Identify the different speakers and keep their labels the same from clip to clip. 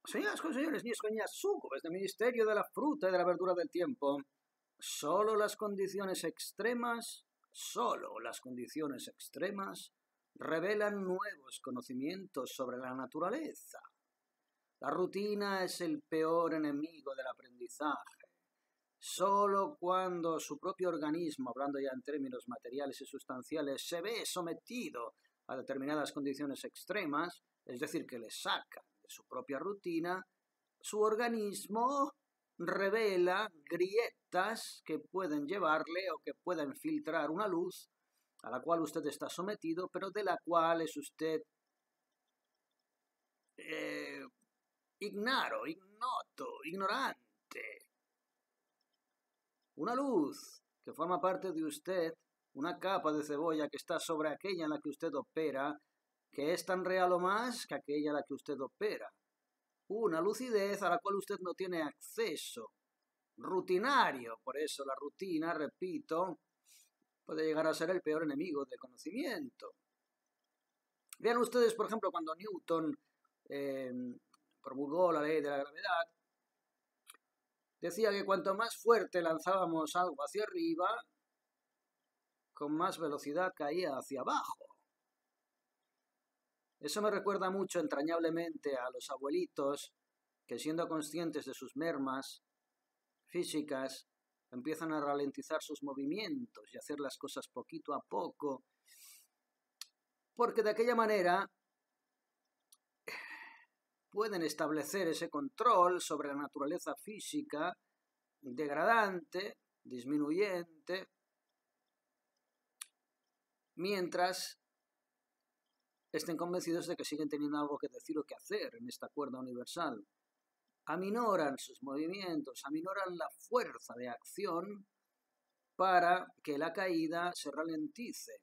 Speaker 1: Señoras y señores, niños, coñas, súcubes del ministerio de la fruta y de la verdura del tiempo, solo las condiciones extremas revelan nuevos conocimientos sobre la naturaleza. La rutina es el peor enemigo del aprendizaje. Solo cuando su propio organismo, hablando ya en términos materiales y sustanciales, se ve sometido a determinadas condiciones extremas, es decir, que le sacan de su propia rutina, su organismo revela grietas que pueden llevarle o que pueden filtrar una luz a la cual usted está sometido, pero de la cual es usted ignorante. Una luz que forma parte de usted, una capa de cebolla que está sobre aquella en la que usted opera, que es tan real o más que aquella en la que usted opera. Una lucidez a la cual usted no tiene acceso. Rutinario, por eso la rutina, repito, puede llegar a ser el peor enemigo del conocimiento. Vean ustedes, por ejemplo, cuando Newton promulgó la ley de la gravedad, decía que cuanto más fuerte lanzábamos algo hacia arriba, con más velocidad caía hacia abajo. Eso me recuerda mucho entrañablemente a los abuelitos que, siendo conscientes de sus mermas físicas, empiezan a ralentizar sus movimientos y hacer las cosas poquito a poco, porque de aquella manera pueden establecer ese control sobre la naturaleza física degradante, disminuyente, mientras estén convencidos de que siguen teniendo algo que decir o que hacer en esta cuerda universal. Aminoran sus movimientos, aminoran la fuerza de acción para que la caída se ralentice.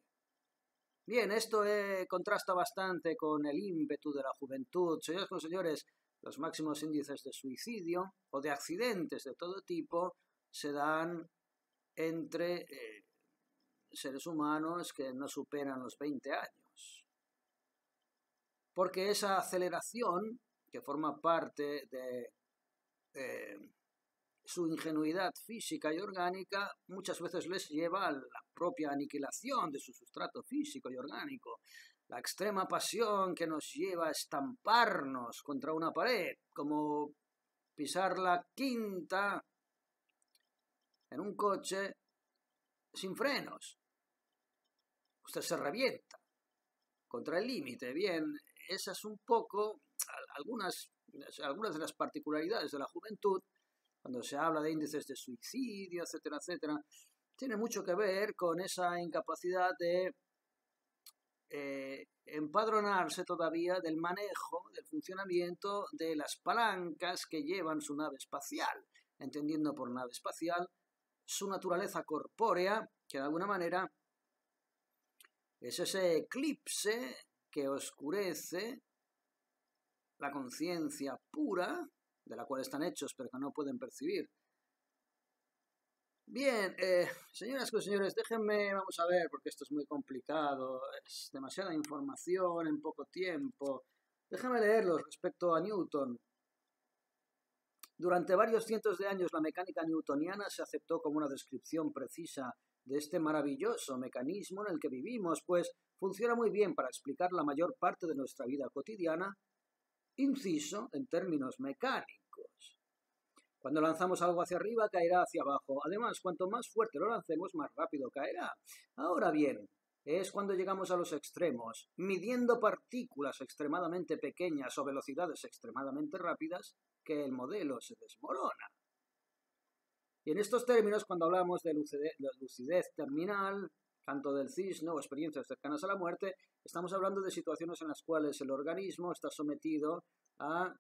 Speaker 1: Bien, esto contrasta bastante con el ímpetu de la juventud. Señoras y señores, los máximos índices de suicidio o de accidentes de todo tipo se dan entre seres humanos que no superan los 20 años. Porque esa aceleración, que forma parte de su ingenuidad física y orgánica, muchas veces les lleva a la propia aniquilación de su sustrato físico y orgánico. La extrema pasión que nos lleva a estamparnos contra una pared, como pisar la quinta en un coche sin frenos. Usted se revienta contra el límite. Bien, esas son un poco algunas de las particularidades de la juventud. Cuando se habla de índices de suicidio, etcétera, etcétera, tiene mucho que ver con esa incapacidad de empadronarse todavía del manejo, del funcionamiento de las palancas que llevan su nave espacial, entendiendo por nave espacial su naturaleza corpórea, que de alguna manera es ese eclipse que oscurece la conciencia pura, de la cual están hechos pero que no pueden percibir. Bien, señoras y señores, déjenme, vamos a ver, porque esto es muy complicado, es demasiada información en poco tiempo. Déjenme leerlos respecto a Newton. Durante varios cientos de años la mecánica newtoniana se aceptó como una descripción precisa de este maravilloso mecanismo en el que vivimos, pues funciona muy bien para explicar la mayor parte de nuestra vida cotidiana, inciso, en términos mecánicos. Cuando lanzamos algo hacia arriba, caerá hacia abajo. Además, cuanto más fuerte lo lancemos, más rápido caerá. Ahora bien, es cuando llegamos a los extremos, midiendo partículas extremadamente pequeñas o velocidades extremadamente rápidas, que el modelo se desmorona. Y en estos términos, cuando hablamos de lucidez terminal, canto del cisne o experiencias cercanas a la muerte, estamos hablando de situaciones en las cuales el organismo está sometido a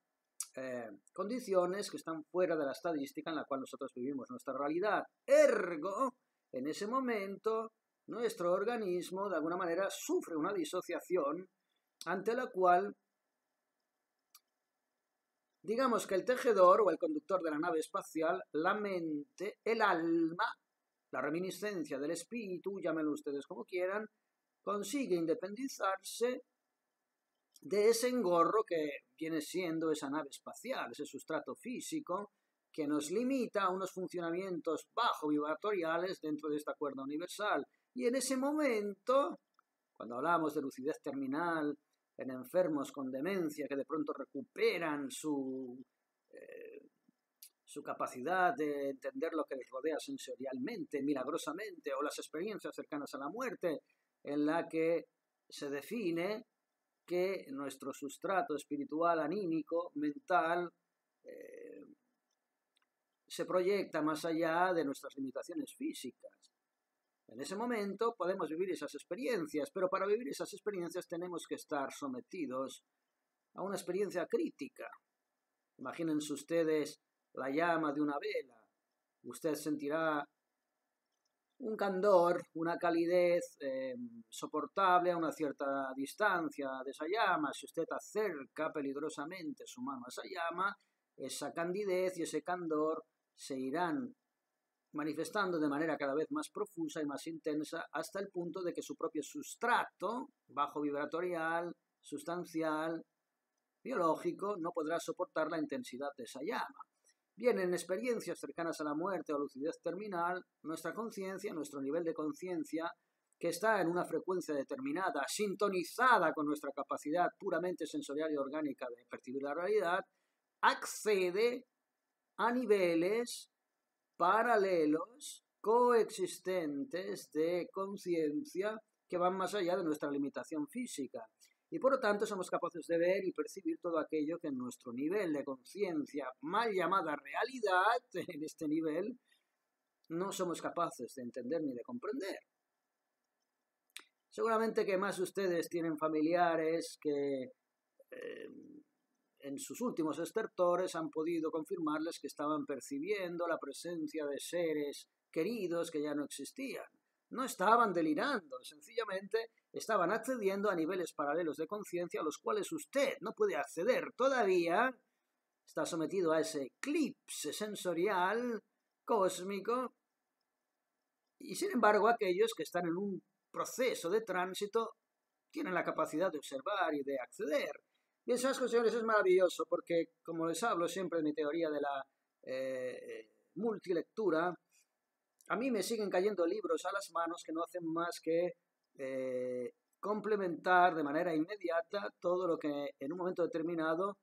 Speaker 1: condiciones que están fuera de la estadística en la cual nosotros vivimos nuestra realidad. Ergo, en ese momento, nuestro organismo de alguna manera sufre una disociación ante la cual, digamos que el tejedor o el conductor de la nave espacial, la mente, el alma, la reminiscencia del espíritu, llámenlo ustedes como quieran, consigue independizarse de ese engorro que viene siendo esa nave espacial, ese sustrato físico que nos limita a unos funcionamientos bajo vibratoriales dentro de esta cuerda universal. Y en ese momento, cuando hablamos de lucidez terminal en enfermos con demencia que de pronto recuperan su capacidad de entender lo que les rodea sensorialmente, milagrosamente, o las experiencias cercanas a la muerte, en la que se define que nuestro sustrato espiritual, anímico, mental, se proyecta más allá de nuestras limitaciones físicas. En ese momento podemos vivir esas experiencias, pero para vivir esas experiencias tenemos que estar sometidos a una experiencia crítica. Imagínense ustedes la llama de una vela. Usted sentirá un candor, una calidez soportable a una cierta distancia de esa llama. Si usted acerca peligrosamente su mano a esa llama, esa candidez y ese candor se irán manifestando de manera cada vez más profusa y más intensa hasta el punto de que su propio sustrato, bajo vibratorial, sustancial, biológico, no podrá soportar la intensidad de esa llama. Bien, en experiencias cercanas a la muerte o lucidez terminal, nuestra conciencia, nuestro nivel de conciencia, que está en una frecuencia determinada, sintonizada con nuestra capacidad puramente sensorial y orgánica de percibir la realidad, accede a niveles paralelos, coexistentes de conciencia que van más allá de nuestra limitación física. Y por lo tanto somos capaces de ver y percibir todo aquello que en nuestro nivel de conciencia, mal llamada realidad, en este nivel, no somos capaces de entender ni de comprender. Seguramente que más ustedes tienen familiares que en sus últimos estertores han podido confirmarles que estaban percibiendo la presencia de seres queridos que ya no existían. No estaban delirando, sencillamente estaban accediendo a niveles paralelos de conciencia a los cuales usted no puede acceder todavía. Está sometido a ese eclipse sensorial cósmico y sin embargo aquellos que están en un proceso de tránsito tienen la capacidad de observar y de acceder. Bien, señores, es maravilloso porque, como les hablo siempre de mi teoría de la multilectura, a mí me siguen cayendo libros a las manos que no hacen más que complementar de manera inmediata todo lo que en un momento determinado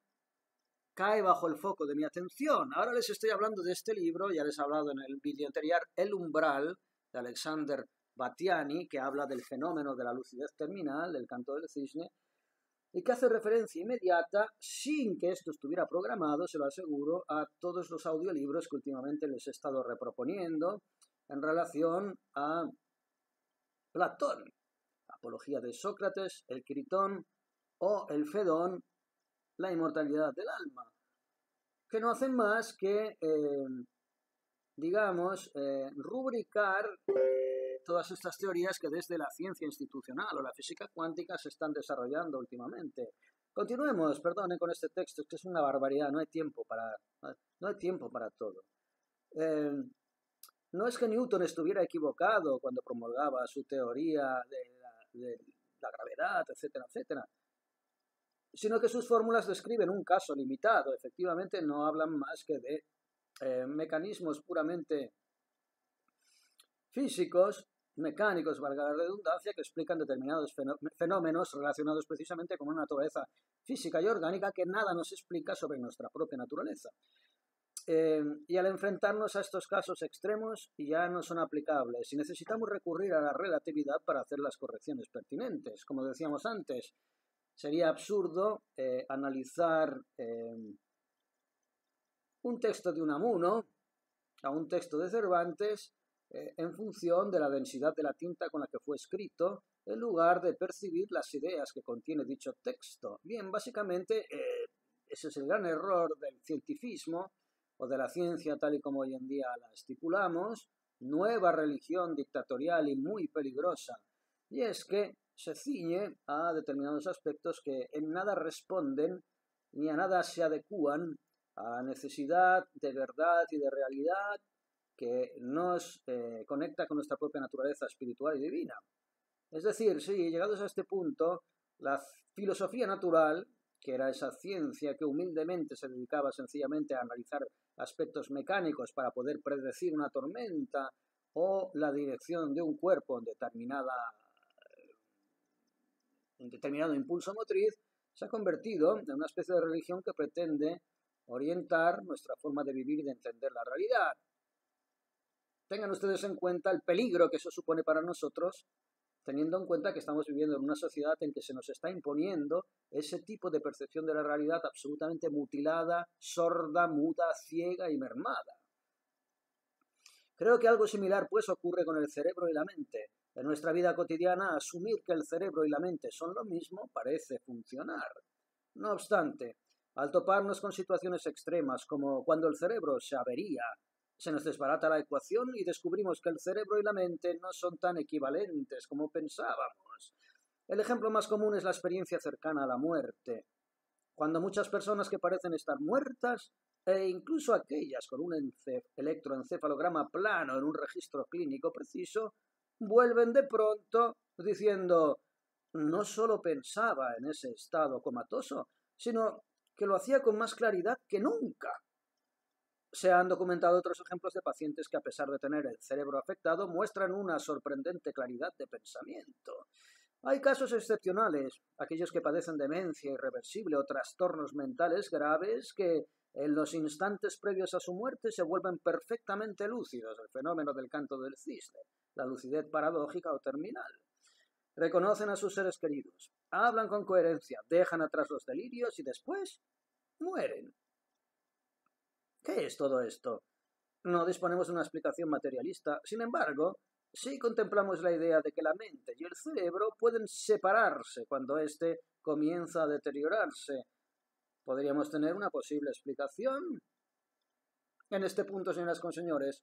Speaker 1: cae bajo el foco de mi atención. Ahora les estoy hablando de este libro, ya les he hablado en el vídeo anterior, El umbral, de Alexander Bastiani, que habla del fenómeno de la lucidez terminal, del canto del cisne, y que hace referencia inmediata, sin que esto estuviera programado, se lo aseguro, a todos los audiolibros que últimamente les he estado reproponiendo en relación a Platón, Apología de Sócrates, el Critón o el Fedón, la inmortalidad del alma, que no hacen más que, rubricar todas estas teorías que desde la ciencia institucional o la física cuántica se están desarrollando últimamente. Continuemos, perdonen con este texto, es que es una barbaridad, no hay tiempo para todo. No es que Newton estuviera equivocado cuando promulgaba su teoría de la gravedad, etcétera, etcétera, sino que sus fórmulas describen un caso limitado. Efectivamente, no hablan más que de mecanismos puramente físicos, mecánicos, valga la redundancia, que explican determinados fenómenos relacionados precisamente con una naturaleza física y orgánica que nada nos explica sobre nuestra propia naturaleza. Y al enfrentarnos a estos casos extremos ya no son aplicables y necesitamos recurrir a la relatividad para hacer las correcciones pertinentes. Como decíamos antes, sería absurdo analizar un texto de Unamuno a un texto de Cervantes en función de la densidad de la tinta con la que fue escrito, en lugar de percibir las ideas que contiene dicho texto. Bien, básicamente ese es el gran error del cientificismo o de la ciencia tal y como hoy en día la estipulamos, nueva religión dictatorial y muy peligrosa, y es que se ciñe a determinados aspectos que en nada responden ni a nada se adecúan a la necesidad de verdad y de realidad que nos conecta con nuestra propia naturaleza espiritual y divina. Es decir, sí, llegados a este punto, La filosofía natural, que era esa ciencia que humildemente se dedicaba sencillamente a analizar aspectos mecánicos para poder predecir una tormenta o la dirección de un cuerpo en determinado impulso motriz, se ha convertido en una especie de religión que pretende orientar nuestra forma de vivir y de entender la realidad. Tengan ustedes en cuenta el peligro que eso supone para nosotros, teniendo en cuenta que estamos viviendo en una sociedad en que se nos está imponiendo ese tipo de percepción de la realidad absolutamente mutilada, sorda, muda, ciega y mermada. Creo que algo similar pues ocurre con el cerebro y la mente. En nuestra vida cotidiana, asumir que el cerebro y la mente son lo mismo parece funcionar. No obstante, al toparnos con situaciones extremas como cuando el cerebro se avería, se nos desbarata la ecuación y descubrimos que el cerebro y la mente no son tan equivalentes como pensábamos. El ejemplo más común es la experiencia cercana a la muerte. Cuando muchas personas que parecen estar muertas, e incluso aquellas con un electroencefalograma plano en un registro clínico preciso, vuelven de pronto diciendo: no solo pensaba en ese estado comatoso, sino que lo hacía con más claridad que nunca. Se han documentado otros ejemplos de pacientes que, a pesar de tener el cerebro afectado, muestran una sorprendente claridad de pensamiento. Hay casos excepcionales, aquellos que padecen demencia irreversible o trastornos mentales graves que en los instantes previos a su muerte se vuelven perfectamente lúcidos, el fenómeno del canto del cisne, la lucidez paradójica o terminal. Reconocen a sus seres queridos, hablan con coherencia, dejan atrás los delirios y después mueren. ¿Qué es todo esto? No disponemos de una explicación materialista, sin embargo, sí contemplamos la idea de que la mente y el cerebro pueden separarse cuando éste comienza a deteriorarse. ¿Podríamos tener una posible explicación? En este punto, señoras y señores,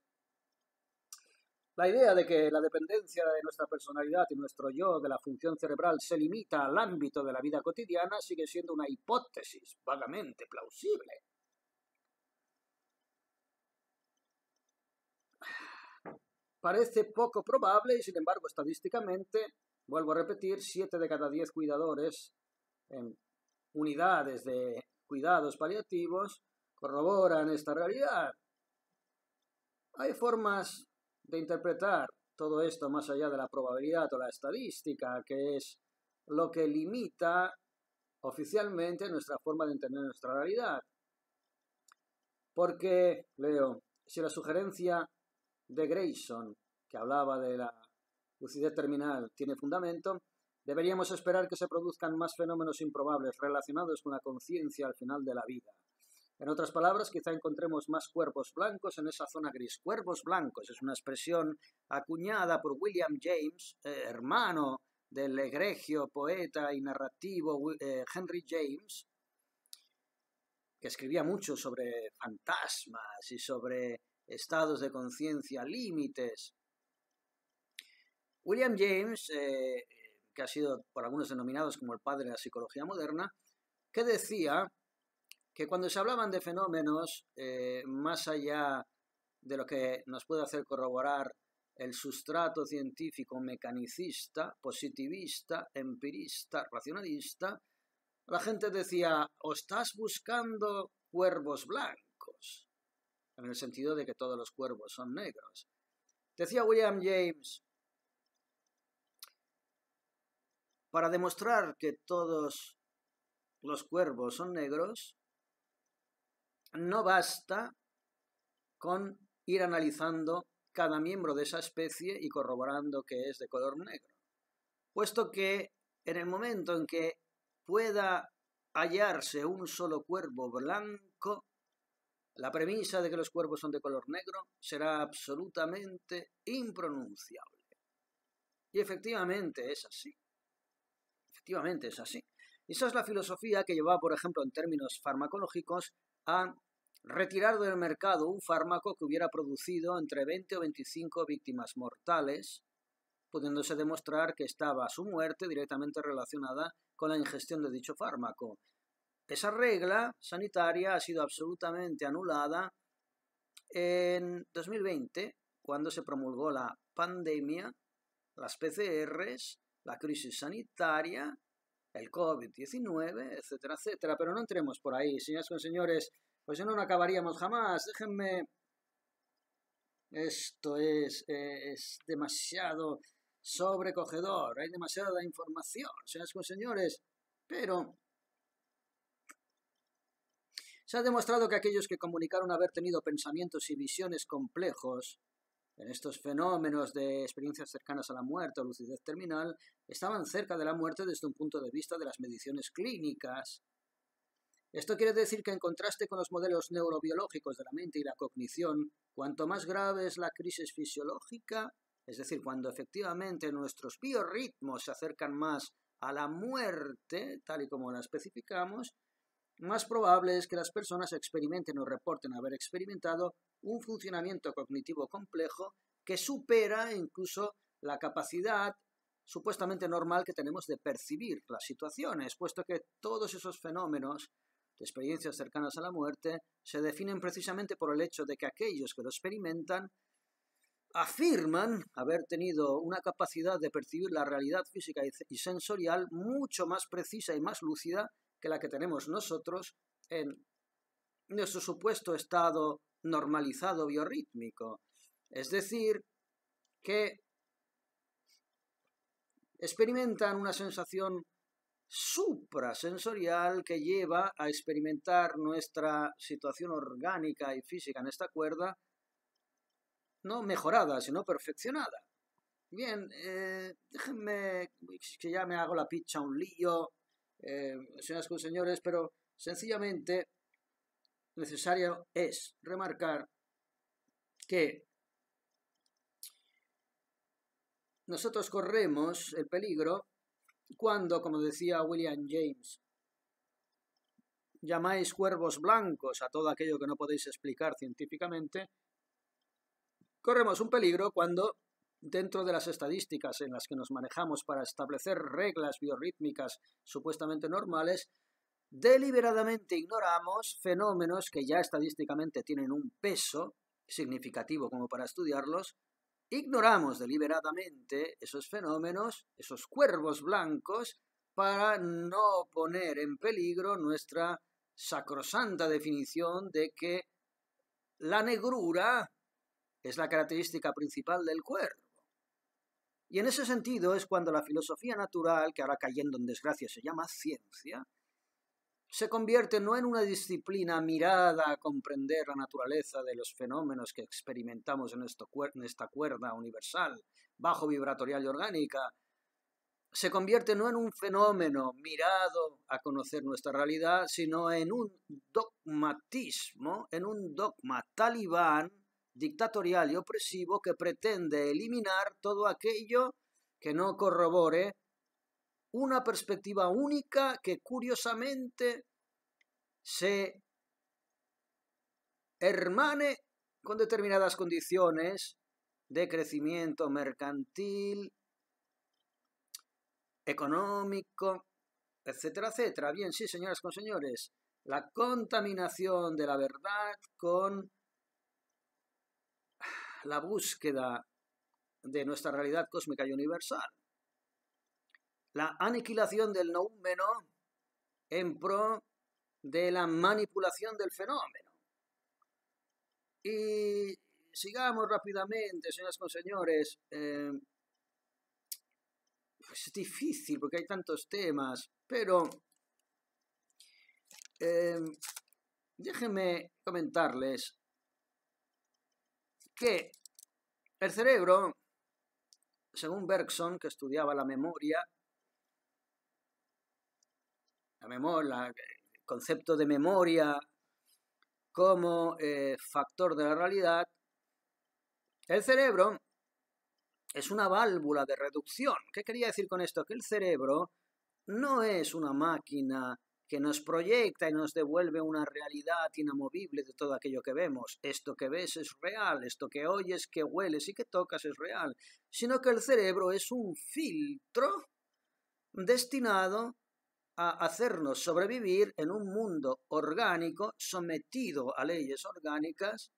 Speaker 1: la idea de que la dependencia de nuestra personalidad y nuestro yo de la función cerebral se limita al ámbito de la vida cotidiana sigue siendo una hipótesis vagamente plausible. Parece poco probable y, sin embargo, estadísticamente, vuelvo a repetir, 7 de cada 10 cuidadores en unidades de cuidados paliativos corroboran esta realidad. Hay formas de interpretar todo esto más allá de la probabilidad o la estadística, que es lo que limita oficialmente nuestra forma de entender nuestra realidad. Porque, Leo, si la sugerencia de Grayson, que hablaba de la lucidez terminal, tiene fundamento, deberíamos esperar que se produzcan más fenómenos improbables relacionados con la conciencia al final de la vida. En otras palabras, quizá encontremos más cuervos blancos en esa zona gris. Cuervos blancos es una expresión acuñada por William James, hermano del egregio poeta y narrativo Henry James, que escribía mucho sobre fantasmas y sobre estados de conciencia límites. William James, que ha sido por algunos denominados como el padre de la psicología moderna, que decía que cuando se hablaban de fenómenos más allá de lo que nos puede hacer corroborar el sustrato científico mecanicista, positivista, empirista, racionalista, la gente decía: o estás buscando cuervos blancos, en el sentido de que todos los cuervos son negros. Decía William James: para demostrar que todos los cuervos son negros, no basta con ir analizando cada miembro de esa especie y corroborando que es de color negro, puesto que en el momento en que pueda hallarse un solo cuervo blanco, la premisa de que los cuervos son de color negro será absolutamente impronunciable. Y efectivamente es así. Efectivamente es así. Esa es la filosofía que llevaba, por ejemplo, en términos farmacológicos, a retirar del mercado un fármaco que hubiera producido entre 20 o 25 víctimas mortales, pudiéndose demostrar que estaba su muerte directamente relacionada con la ingestión de dicho fármaco. Esa regla sanitaria ha sido absolutamente anulada en 2020, cuando se promulgó la pandemia, las PCRs, la crisis sanitaria, el COVID-19, etcétera, etcétera. Pero no entremos por ahí, señoras y señores, pues no acabaríamos jamás. Déjenme... Esto es demasiado sobrecogedor, hay demasiada información, señoras y señores, pero se ha demostrado que aquellos que comunicaron haber tenido pensamientos y visiones complejos en estos fenómenos de experiencias cercanas a la muerte o lucidez terminal estaban cerca de la muerte desde un punto de vista de las mediciones clínicas. Esto quiere decir que en contraste con los modelos neurobiológicos de la mente y la cognición, cuanto más grave es la crisis fisiológica, es decir, cuando efectivamente nuestros biorritmos se acercan más a la muerte, tal y como la especificamos, más probable es que las personas experimenten o reporten haber experimentado un funcionamiento cognitivo complejo que supera incluso la capacidad supuestamente normal que tenemos de percibir las situaciones, puesto que todos esos fenómenos de experiencias cercanas a la muerte se definen precisamente por el hecho de que aquellos que lo experimentan afirman haber tenido una capacidad de percibir la realidad física y sensorial mucho más precisa y más lúcida que la que tenemos nosotros en nuestro supuesto estado normalizado biorrítmico. Es decir, que experimentan una sensación suprasensorial que lleva a experimentar nuestra situación orgánica y física en esta cuerda no mejorada, sino perfeccionada. Bien, déjenme que ya me hago la picha un lío, señoras y señores, pero sencillamente necesario es remarcar que nosotros corremos el peligro cuando, como decía William James, llamáis cuervos blancos a todo aquello que no podéis explicar científicamente, corremos un peligro cuando, dentro de las estadísticas en las que nos manejamos para establecer reglas biorrítmicas supuestamente normales, deliberadamente ignoramos fenómenos que ya estadísticamente tienen un peso significativo como para estudiarlos. Ignoramos deliberadamente esos fenómenos, esos cuervos blancos, para no poner en peligro nuestra sacrosanta definición de que la negrura es la característica principal del cuervo. Y en ese sentido es cuando la filosofía natural, que ahora cayendo en desgracia se llama ciencia, se convierte no en una disciplina mirada a comprender la naturaleza de los fenómenos que experimentamos en esta cuerda universal, bajo vibratorial y orgánica, se convierte no en un fenómeno mirado a conocer nuestra realidad, sino en un dogmatismo, en un dogma talibán, dictatorial y opresivo que pretende eliminar todo aquello que no corrobore una perspectiva única que curiosamente se hermane con determinadas condiciones de crecimiento mercantil, económico, etcétera, etcétera. Bien, sí, señoras y señores, la contaminación de la verdad con la búsqueda de nuestra realidad cósmica y universal. La aniquilación del noúmeno en pro de la manipulación del fenómeno. Y sigamos rápidamente, señoras y señores. Pues es difícil porque hay tantos temas, pero déjenme comentarles que el cerebro, según Bergson, que estudiaba la memoria, el concepto de memoria como factor de la realidad, el cerebro es una válvula de reducción. ¿Qué quería decir con esto? Que el cerebro no es una máquina que nos proyecta y nos devuelve una realidad inamovible de todo aquello que vemos. Esto que ves es real, esto que oyes, que hueles y que tocas es real. Sino que el cerebro es un filtro destinado a hacernos sobrevivir en un mundo orgánico sometido a leyes orgánicas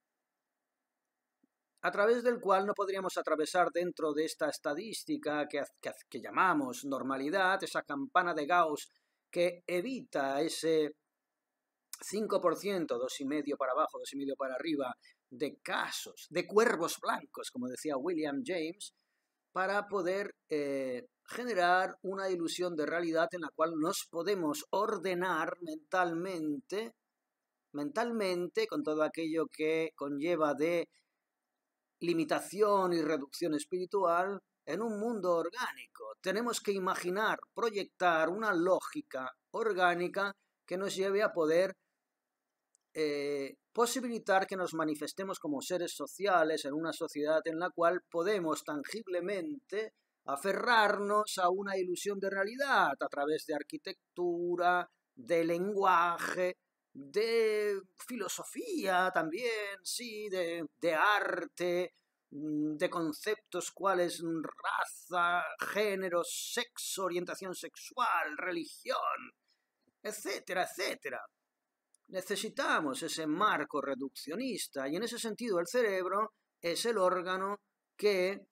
Speaker 1: a través del cual no podríamos atravesar dentro de esta estadística que llamamos normalidad, esa campana de Gauss que evita ese 5%, 2,5% para abajo, 2,5% para arriba, de casos, de cuervos blancos, como decía William James, para poder generar una ilusión de realidad en la cual nos podemos ordenar mentalmente, con todo aquello que conlleva de limitación y reducción espiritual, en un mundo orgánico. Tenemos que imaginar, proyectar una lógica orgánica que nos lleve a poder posibilitar que nos manifestemos como seres sociales en una sociedad en la cual podemos tangiblemente aferrarnos a una ilusión de realidad a través de arquitectura, de lenguaje, de filosofía también, sí, de arte, de conceptos cuales raza, género, sexo, orientación sexual, religión, etcétera, etcétera. Necesitamos ese marco reduccionista y en ese sentido el cerebro es el órgano que,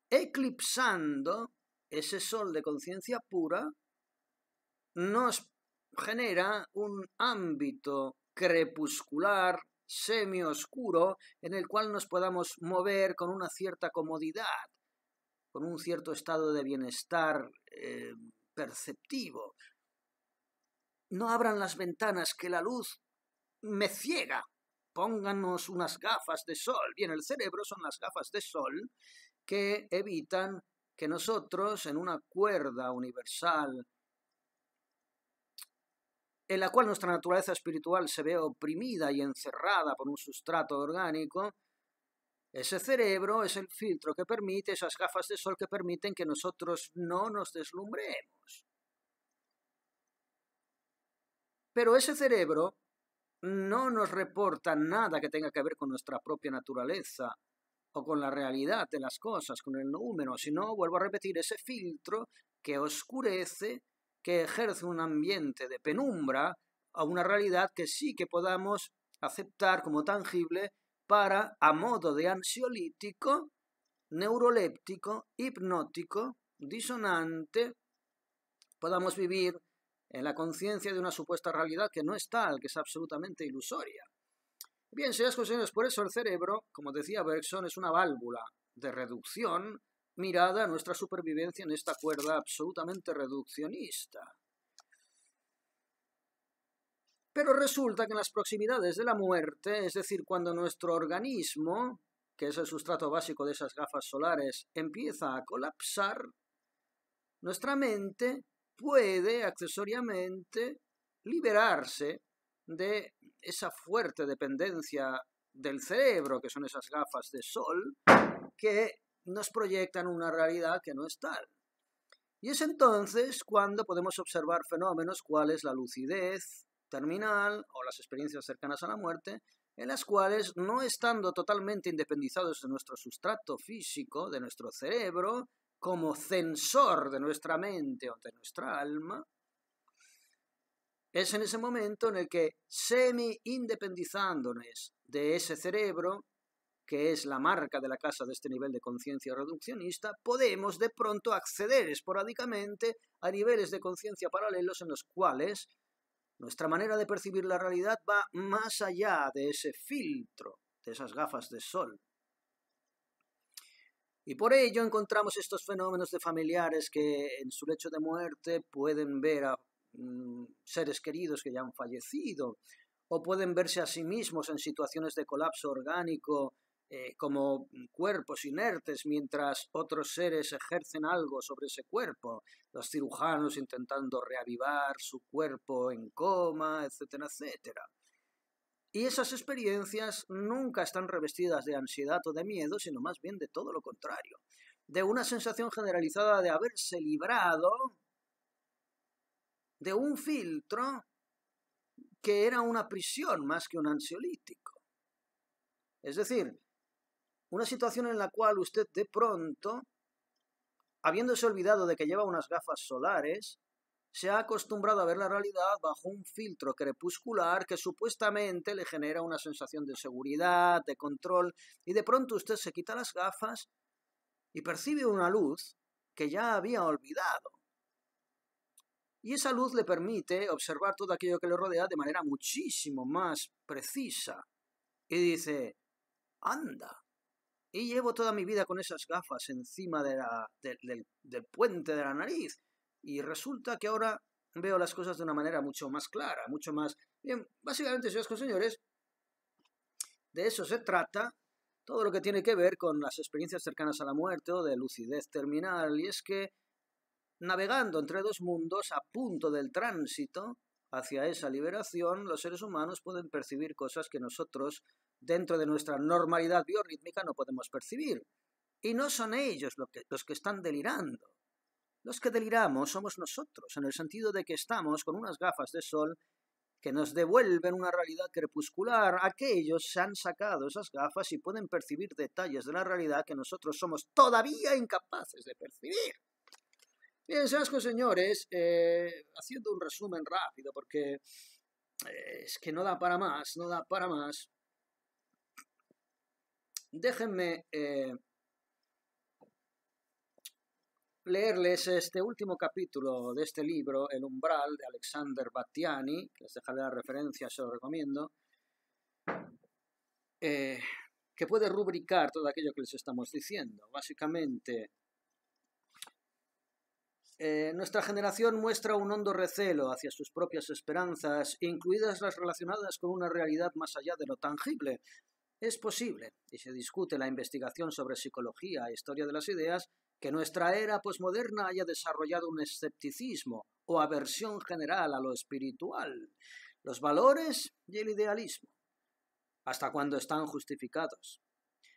Speaker 1: eclipsando ese sol de conciencia pura, nos genera un ámbito crepuscular, semioscuro, en el cual nos podamos mover con una cierta comodidad, con un cierto estado de bienestar perceptivo. No abran las ventanas, que la luz me ciega. Pónganos unas gafas de sol. Bien, el cerebro son las gafas de sol que evitan que nosotros, en una cuerda universal, en la cual nuestra naturaleza espiritual se ve oprimida y encerrada por un sustrato orgánico, ese cerebro es el filtro que permite, esas gafas de sol que permiten que nosotros no nos deslumbremos. Pero ese cerebro no nos reporta nada que tenga que ver con nuestra propia naturaleza o con la realidad de las cosas, con el número, sino, vuelvo a repetir, ese filtro que oscurece, que ejerce un ambiente de penumbra a una realidad que sí que podamos aceptar como tangible para, a modo de ansiolítico, neuroléptico, hipnótico, disonante, podamos vivir en la conciencia de una supuesta realidad que no es tal, que es absolutamente ilusoria. Bien, señoras y señores, por eso el cerebro, como decía Bergson, es una válvula de reducción mirada a nuestra supervivencia en esta cuerda absolutamente reduccionista. Pero resulta que en las proximidades de la muerte, es decir, cuando nuestro organismo, que es el sustrato básico de esas gafas solares, empieza a colapsar, nuestra mente puede accesoriamente liberarse de esa fuerte dependencia del cerebro, que son esas gafas de sol, que nos proyectan una realidad que no es tal. Y es entonces cuando podemos observar fenómenos cuales la lucidez terminal o las experiencias cercanas a la muerte, en las cuales, no estando totalmente independizados de nuestro sustrato físico, de nuestro cerebro, como censor de nuestra mente o de nuestra alma, es en ese momento en el que, semi-independizándonos de ese cerebro, que es la marca de la casa de este nivel de conciencia reduccionista, podemos de pronto acceder esporádicamente a niveles de conciencia paralelos en los cuales nuestra manera de percibir la realidad va más allá de ese filtro, de esas gafas de sol. Y por ello encontramos estos fenómenos de familiares que en su lecho de muerte pueden ver a seres queridos que ya han fallecido, o pueden verse a sí mismos en situaciones de colapso orgánico como cuerpos inertes, mientras otros seres ejercen algo sobre ese cuerpo, los cirujanos intentando reavivar su cuerpo en coma, etcétera, etcétera. Y esas experiencias nunca están revestidas de ansiedad o de miedo, sino más bien de todo lo contrario, de una sensación generalizada de haberse librado de un filtro que era una prisión más que un ansiolítico. Es decir, una situación en la cual usted de pronto, habiéndose olvidado de que lleva unas gafas solares, se ha acostumbrado a ver la realidad bajo un filtro crepuscular que supuestamente le genera una sensación de seguridad, de control, y de pronto usted se quita las gafas y percibe una luz que ya había olvidado. Y esa luz le permite observar todo aquello que le rodea de manera muchísimo más precisa. Y dice, anda, y llevo toda mi vida con esas gafas encima del puente de la nariz. Y resulta que ahora veo las cosas de una manera mucho más clara, mucho más... Bien, básicamente, señores, de eso se trata todo lo que tiene que ver con las experiencias cercanas a la muerte o de lucidez terminal. Y es que, navegando entre dos mundos, a punto del tránsito hacia esa liberación, los seres humanos pueden percibir cosas que nosotros, dentro de nuestra normalidad biorrítmica, no podemos percibir. Y no son ellos los que están delirando. Los que deliramos somos nosotros, en el sentido de que estamos con unas gafas de sol que nos devuelven una realidad crepuscular. Aquellos se han sacado esas gafas y pueden percibir detalles de la realidad que nosotros somos todavía incapaces de percibir. Bien, señores, haciendo un resumen rápido, porque es que no da para más, no da para más. Déjenme leerles este último capítulo de este libro, El umbral, de Alexander Bastiani, que les dejaré la referencia, se lo recomiendo, que puede rubricar todo aquello que les estamos diciendo. Básicamente, nuestra generación muestra un hondo recelo hacia sus propias esperanzas, incluidas las relacionadas con una realidad más allá de lo tangible. Es posible, y se discute la investigación sobre psicología e historia de las ideas, que nuestra era posmoderna haya desarrollado un escepticismo o aversión general a lo espiritual, los valores y el idealismo, hasta cuando están justificados.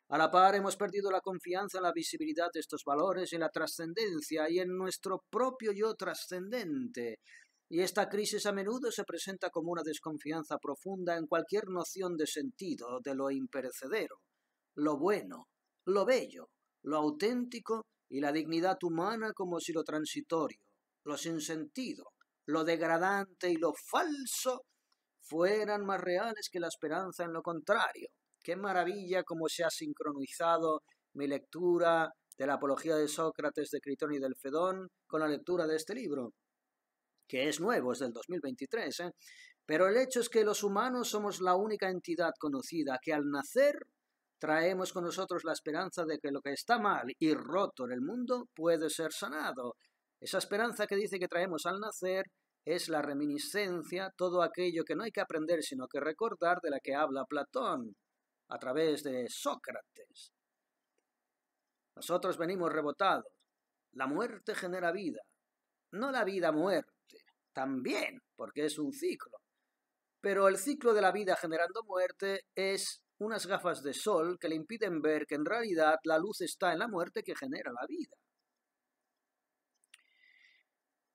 Speaker 1: A la par, hemos perdido la confianza en la visibilidad de estos valores y en la trascendencia y en nuestro propio yo trascendente. Y esta crisis a menudo se presenta como una desconfianza profunda en cualquier noción de sentido de lo imperecedero, lo bueno, lo bello, lo auténtico y la dignidad humana, como si lo transitorio, lo sinsentido, lo degradante y lo falso fueran más reales que la esperanza en lo contrario. Qué maravilla cómo se ha sincronizado mi lectura de la Apología de Sócrates de Critón y del Fedón con la lectura de este libro, que es nuevo, es del 2023, Pero el hecho es que los humanos somos la única entidad conocida que al nacer traemos con nosotros la esperanza de que lo que está mal y roto en el mundo puede ser sanado. Esa esperanza que dice que traemos al nacer es la reminiscencia, todo aquello que no hay que aprender sino que recordar, de la que habla Platón a través de Sócrates. Nosotros venimos rebotados. La muerte genera vida, no la vida muerte, también, porque es un ciclo. Pero el ciclo de la vida generando muerte es unas gafas de sol que le impiden ver que en realidad la luz está en la muerte que genera la vida.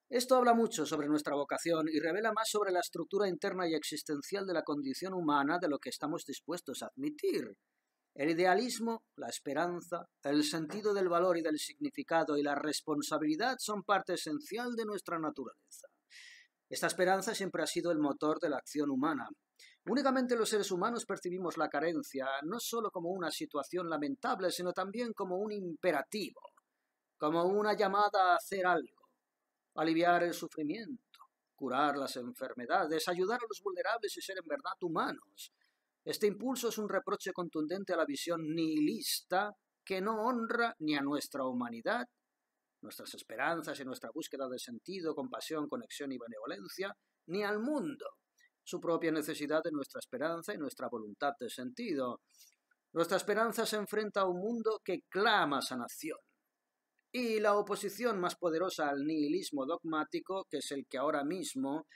Speaker 1: Esto habla mucho sobre nuestra vocación y revela más sobre la estructura interna y existencial de la condición humana de lo que estamos dispuestos a admitir. El idealismo, la esperanza, el sentido del valor y del significado y la responsabilidad son parte esencial de nuestra naturaleza. Esta esperanza siempre ha sido el motor de la acción humana. Únicamente los seres humanos percibimos la carencia no solo como una situación lamentable, sino también como un imperativo, como una llamada a hacer algo, aliviar el sufrimiento, curar las enfermedades, ayudar a los vulnerables y ser en verdad humanos. Este impulso es un reproche contundente a la visión nihilista que no honra ni a nuestra humanidad, nuestras esperanzas y nuestra búsqueda de sentido, compasión, conexión y benevolencia, ni al mundo, su propia necesidad de nuestra esperanza y nuestra voluntad de sentido. Nuestra esperanza se enfrenta a un mundo que clama sanación. Y la oposición más poderosa al nihilismo dogmático, que es el que ahora mismo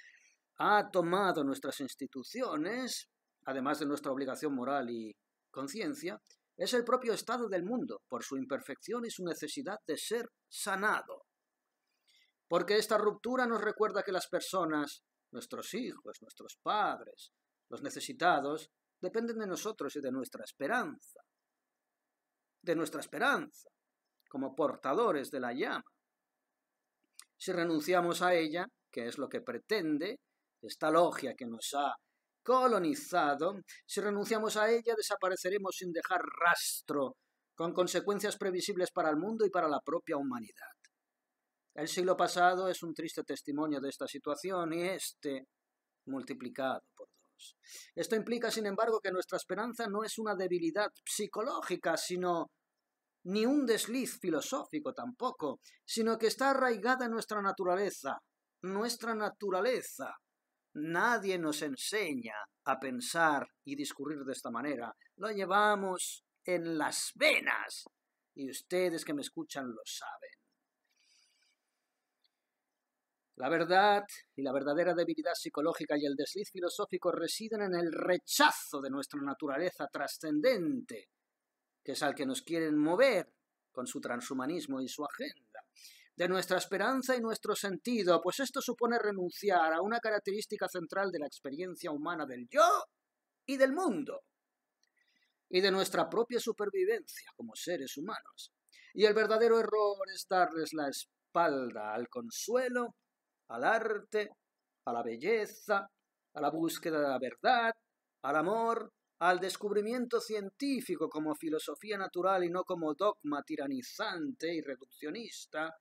Speaker 1: ha tomado nuestras instituciones, además de nuestra obligación moral y conciencia, es el propio estado del mundo, por su imperfección y su necesidad de ser sanado. Porque esta ruptura nos recuerda que las personas, nuestros hijos, nuestros padres, los necesitados, dependen de nosotros y de nuestra esperanza. De nuestra esperanza, como portadores de la llama. Si renunciamos a ella, que es lo que pretende esta logia que nos ha colonizado, si renunciamos a ella desapareceremos sin dejar rastro, con consecuencias previsibles para el mundo y para la propia humanidad. El siglo pasado es un triste testimonio de esta situación y este multiplicado por 2. Esto implica, sin embargo, que nuestra esperanza no es una debilidad psicológica, ni un desliz filosófico tampoco, sino que está arraigada en nuestra naturaleza. Nuestra naturaleza. Nadie nos enseña a pensar y discurrir de esta manera. Lo llevamos en las venas. Y ustedes que me escuchan lo saben. La verdad y la verdadera debilidad psicológica y el desliz filosófico residen en el rechazo de nuestra naturaleza trascendente, que es al que nos quieren mover con su transhumanismo y su agenda, de nuestra esperanza y nuestro sentido, pues esto supone renunciar a una característica central de la experiencia humana del yo y del mundo, y de nuestra propia supervivencia como seres humanos. Y el verdadero error es darles la espalda al consuelo, al arte, a la belleza, a la búsqueda de la verdad, al amor, al descubrimiento científico como filosofía natural y no como dogma tiranizante y reduccionista,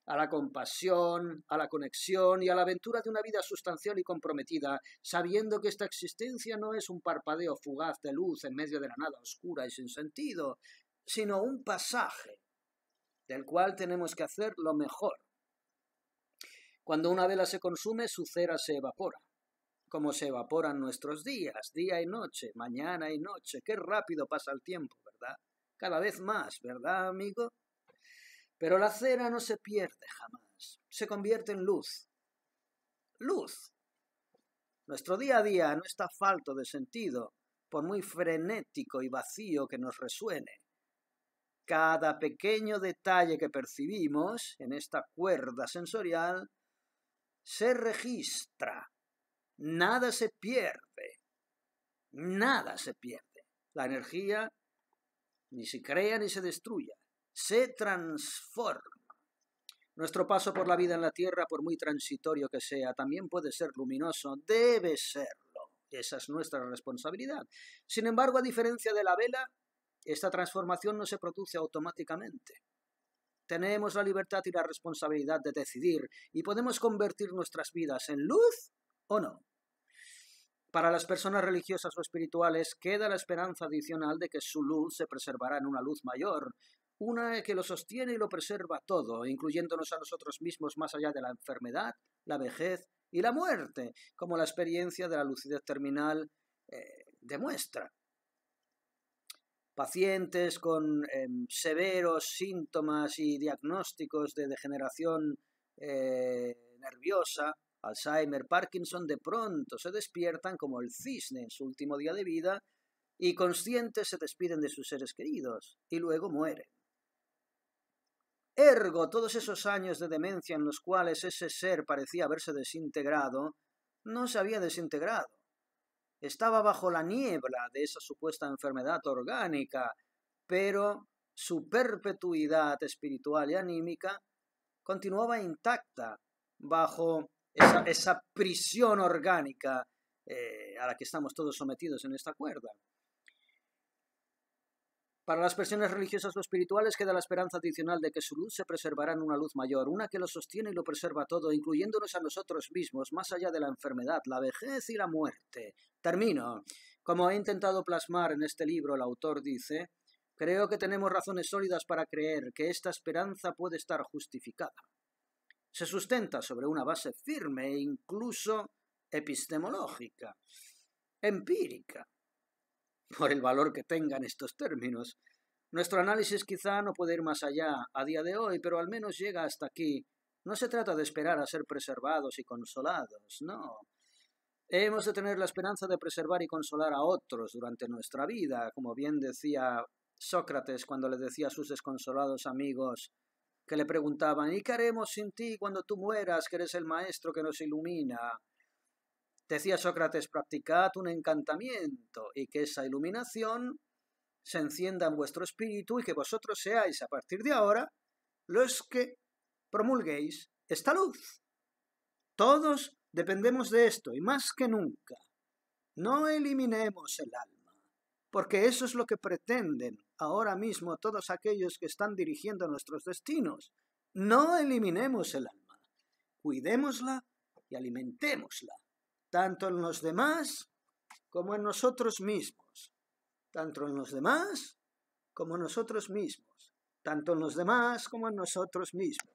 Speaker 1: a la compasión, a la conexión y a la aventura de una vida sustancial y comprometida, sabiendo que esta existencia no es un parpadeo fugaz de luz en medio de la nada oscura y sin sentido, sino un pasaje del cual tenemos que hacer lo mejor. Cuando una vela se consume, su cera se evapora, como se evaporan nuestros días, día y noche, mañana y noche. Qué rápido pasa el tiempo, ¿verdad? Cada vez más, ¿verdad, amigo? Pero la cera no se pierde jamás, se convierte en luz. Luz. Nuestro día a día no está falto de sentido, por muy frenético y vacío que nos resuene. Cada pequeño detalle que percibimos en esta cuerda sensorial se registra. Nada se pierde. Nada se pierde. La energía ni se crea ni se destruye. Se transforma. Nuestro paso por la vida en la Tierra, por muy transitorio que sea, también puede ser luminoso, debe serlo. Esa es nuestra responsabilidad. Sin embargo, a diferencia de la vela, esta transformación no se produce automáticamente. Tenemos la libertad y la responsabilidad de decidir y podemos convertir nuestras vidas en luz o no. Para las personas religiosas o espirituales queda la esperanza adicional de que su luz se preservará en una luz mayor, una que lo sostiene y lo preserva todo, incluyéndonos a nosotros mismos más allá de la enfermedad, la vejez y la muerte, como la experiencia de la lucidez terminal demuestra. Pacientes con severos síntomas y diagnósticos de degeneración nerviosa, Alzheimer, Parkinson, de pronto se despiertan como el cisne en su último día de vida y conscientes se despiden de sus seres queridos y luego mueren. Ergo, todos esos años de demencia en los cuales ese ser parecía haberse desintegrado, no se había desintegrado. Estaba bajo la niebla de esa supuesta enfermedad orgánica, pero su perpetuidad espiritual y anímica continuaba intacta bajo esa prisión orgánica a la que estamos todos sometidos en esta cuerda. Para las personas religiosas o espirituales queda la esperanza adicional de que su luz se preservará en una luz mayor, una que lo sostiene y lo preserva todo, incluyéndonos a nosotros mismos, más allá de la enfermedad, la vejez y la muerte. Termino. Como he intentado plasmar en este libro, el autor dice: creo que tenemos razones sólidas para creer que esta esperanza puede estar justificada. Se sustenta sobre una base firme e incluso epistemológica, empírica, por el valor que tengan estos términos. Nuestro análisis quizá no puede ir más allá a día de hoy, pero al menos llega hasta aquí. No se trata de esperar a ser preservados y consolados, no. Hemos de tener la esperanza de preservar y consolar a otros durante nuestra vida, como bien decía Sócrates cuando le decía a sus desconsolados amigos que le preguntaban: ¿y qué haremos sin ti cuando tú mueras, que eres el maestro que nos ilumina? Decía Sócrates: practicad un encantamiento y que esa iluminación se encienda en vuestro espíritu y que vosotros seáis a partir de ahora los que promulguéis esta luz. Todos dependemos de esto y más que nunca. No eliminemos el alma, porque eso es lo que pretenden ahora mismo todos aquellos que están dirigiendo nuestros destinos. No eliminemos el alma, cuidémosla y alimentémosla, tanto en los demás como en nosotros mismos, tanto en los demás como en nosotros mismos, tanto en los demás como en nosotros mismos.